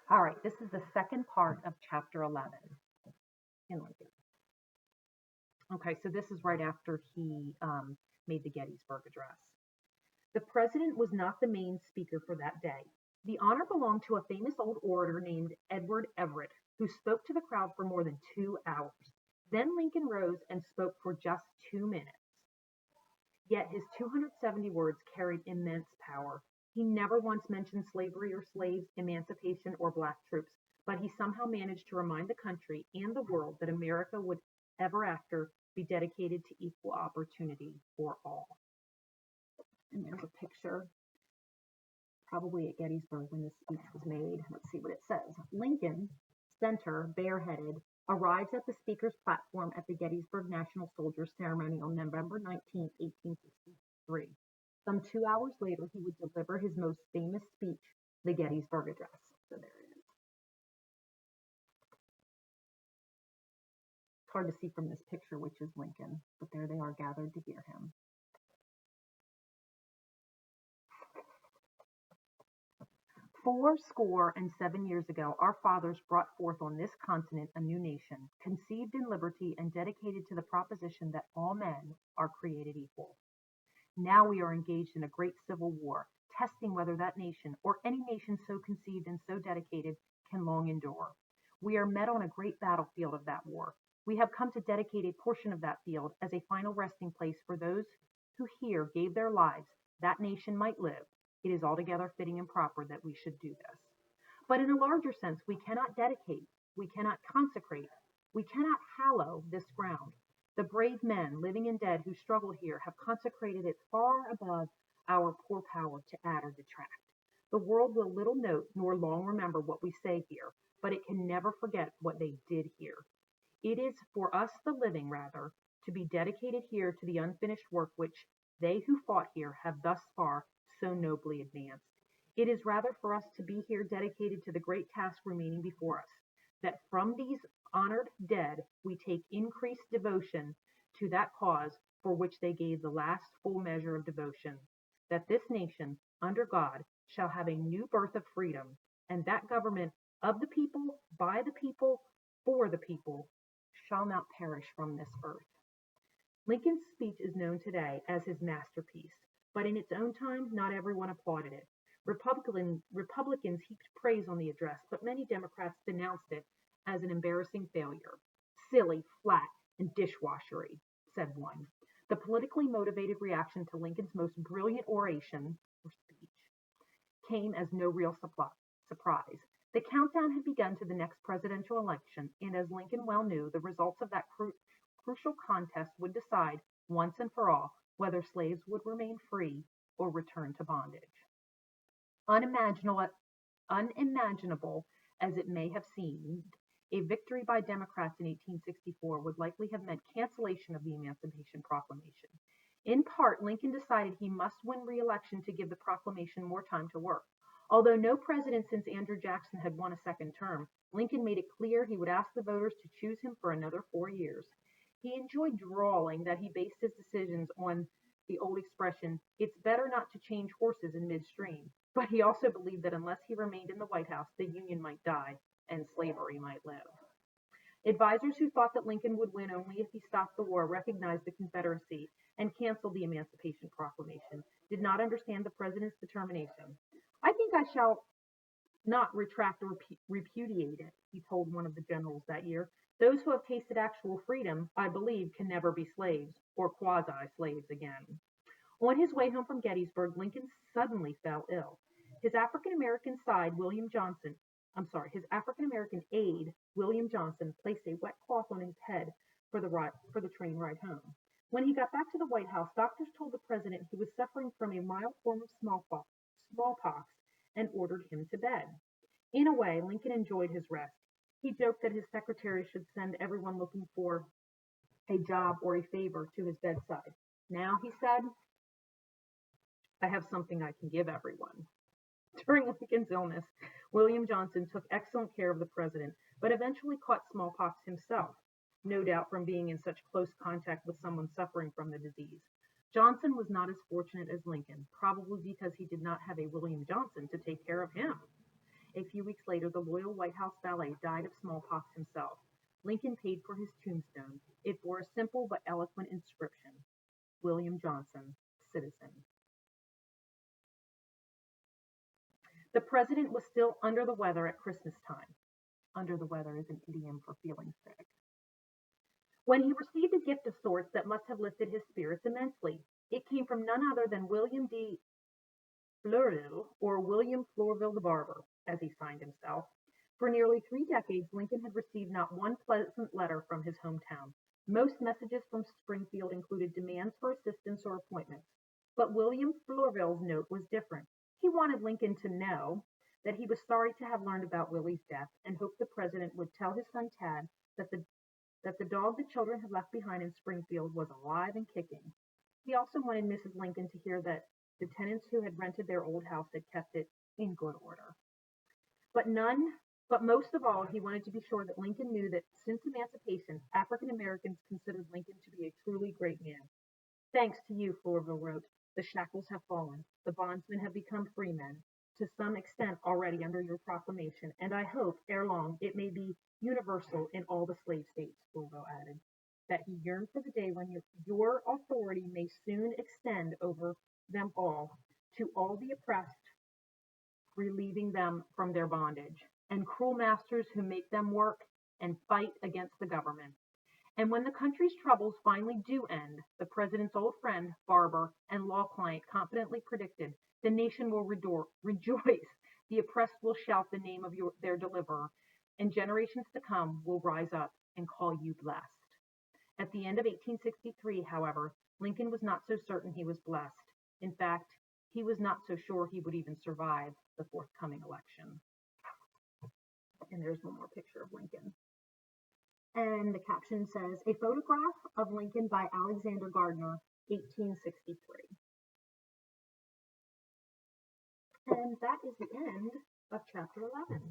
All right, this is the second part of chapter 11 in Lincoln. Okay, so this is right after he made the Gettysburg Address. The president was not the main speaker for that day. The honor belonged to a famous old orator named Edward Everett, who spoke to the crowd for more than 2 hours. Then Lincoln rose and spoke for just 2 minutes. Yet his 270 words carried immense power. He never once mentioned slavery or slaves, emancipation, or black troops, but he somehow managed to remind the country and the world that America would ever after be dedicated to equal opportunity for all. And there's a picture, probably at Gettysburg when this speech was made. Let's see what it says. Lincoln, center, bareheaded, arrives at the speaker's platform at the Gettysburg National Soldiers Ceremony on November 19, 1863. Some 2 hours later, he would deliver his most famous speech, the Gettysburg Address. So there it is. It's hard to see from this picture which is Lincoln, but there they are gathered to hear him. Fourscore and 7 years ago, our fathers brought forth on this continent a new nation, conceived in liberty and dedicated to the proposition that all men are created equal. Now we are engaged in a great civil war, testing whether that nation, or any nation so conceived and so dedicated, can long endure. We are met on a great battlefield of that war. We have come to dedicate a portion of that field as a final resting place for those who here gave their lives that nation might live. It is altogether fitting and proper that we should do this. But in a larger sense, we cannot dedicate, we cannot consecrate, we cannot hallow this ground. The brave men, living and dead, who struggled here have consecrated it far above our poor power to add or detract. The world will little note nor long remember what we say here, but it can never forget what they did here. It is for us, the living, rather, to be dedicated here to the unfinished work which they who fought here have thus far so nobly advanced. It is rather for us to be here dedicated to the great task remaining before us, that from these honored dead we take increased devotion to that cause for which they gave the last full measure of devotion, that this nation, under God, shall have a new birth of freedom, and that government of the people, by the people, for the people, shall not perish from this earth. Lincoln's speech is known today as his masterpiece, but in its own time, not everyone applauded it. Republicans heaped praise on the address, but many Democrats denounced it as an embarrassing failure. Silly, flat, and dishwashery, said one. The politically motivated reaction to Lincoln's most brilliant oration or speech came as no real surprise. The countdown had begun to the next presidential election, and as Lincoln well knew, the results of that crucial contest would decide, once and for all, whether slaves would remain free or return to bondage. Unimaginable as it may have seemed, a victory by Democrats in 1864 would likely have meant cancellation of the Emancipation Proclamation. In part, Lincoln decided he must win re-election to give the proclamation more time to work. Although no president since Andrew Jackson had won a second term, Lincoln made it clear he would ask the voters to choose him for another 4 years. He enjoyed drawling that he based his decisions on the old expression, "It's better not to change horses in midstream," but he also believed that unless he remained in the White House, the Union might die and slavery might live. Advisors who thought that Lincoln would win only if he stopped the war recognized the Confederacy and canceled the Emancipation Proclamation, did not understand the president's determination. "I think I shall not retract or repudiate it," he told one of the generals that year. "Those who have tasted actual freedom, I believe, can never be slaves or quasi-slaves again." On his way home from Gettysburg, Lincoln suddenly fell ill. His African-American aide, William Johnson, placed a wet cloth on his head for the train ride home. When he got back to the White House, doctors told the president he was suffering from a mild form of smallpox and ordered him to bed. In a way, Lincoln enjoyed his rest. He joked that his secretary should send everyone looking for a job or a favor to his bedside. "Now," he said, "I have something I can give everyone." During Lincoln's illness, William Johnson took excellent care of the president, but eventually caught smallpox himself, no doubt from being in such close contact with someone suffering from the disease. Johnson was not as fortunate as Lincoln, probably because he did not have a William Johnson to take care of him. A few weeks later, the loyal White House valet died of smallpox himself. Lincoln paid for his tombstone. It bore a simple but eloquent inscription: William Johnson, citizen. The president was still under the weather at Christmas time. Under the weather is an idiom for feeling sick. When he received a gift of sorts that must have lifted his spirits immensely. It came from none other than William D. Fleurville, or William Flourville the Barber, as he signed himself. For nearly 3 decades, Lincoln had received not one pleasant letter from his hometown. Most messages from Springfield included demands for assistance or appointments. But William Flourville's note was different. He wanted Lincoln to know that he was sorry to have learned about Willie's death and hoped the president would tell his son Tad that the dog the children had left behind in Springfield was alive and kicking. He also wanted Mrs. Lincoln to hear that the tenants who had rented their old house had kept it in good order. But most of all, he wanted to be sure that Lincoln knew that since emancipation, African Americans considered Lincoln to be a truly great man. Thanks to you, Flourville wrote, the shackles have fallen. The bondsmen have become free men, to some extent already under your proclamation, and I hope, ere long, it may be universal in all the slave states, Flourville added, that he yearned for the day when your authority may soon extend over them all, to all the oppressed, relieving them from their bondage, and cruel masters who make them work and fight against the government. And when the country's troubles finally do end, the president's old friend, barber, and law client confidently predicted, the nation will rejoice, the oppressed will shout the name of their deliverer, and generations to come will rise up and call you blessed. At the end of 1863, however, Lincoln was not so certain he was blessed. In fact, he was not so sure he would even survive the forthcoming election. And there's one more picture of Lincoln. And the caption says, a photograph of Lincoln by Alexander Gardner, 1863. And that is the end of chapter 11.